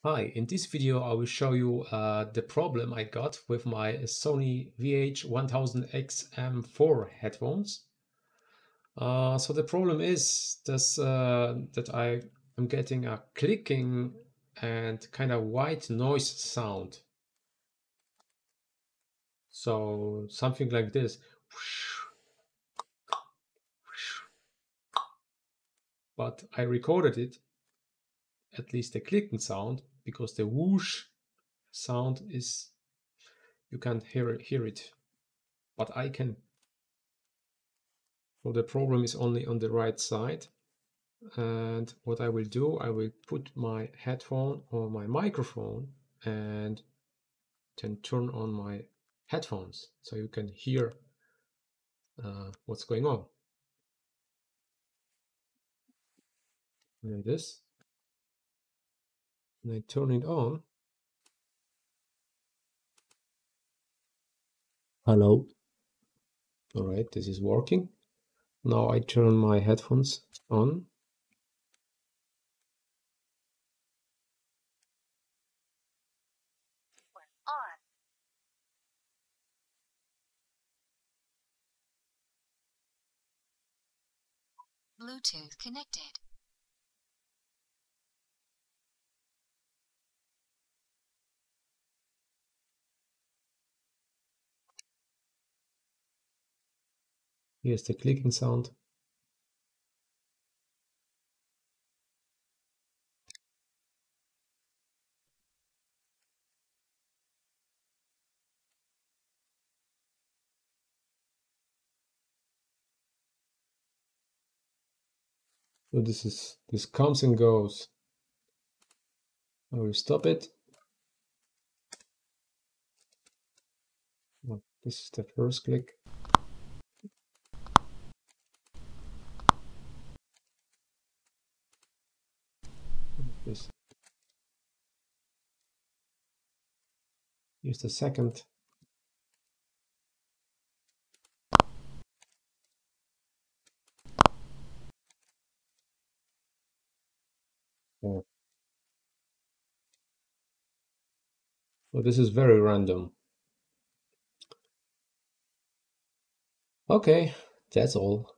Hi, in this video I will show you the problem I got with my Sony WH-1000XM4 headphones. So the problem is that I am getting a clicking and kind of white noise sound. So something like this. But I recorded it, at least the clicking sound, because the whoosh sound is, you can't hear it, but I can. So the problem is only on the right side. And what I will do, I will put my headphone or my microphone and then turn on my headphones so you can hear what's going on. Like this. And I turn it on. Hello. All right, this is working. Now I turn my headphones on. Bluetooth connected. Here's the clicking sound. So this comes and goes. I will stop it. Well, this is the first click. This. Here's the second. Yeah. So this is very random. Okay, that's all.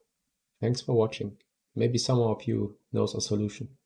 Thanks for watching. Maybe some of you knows a solution.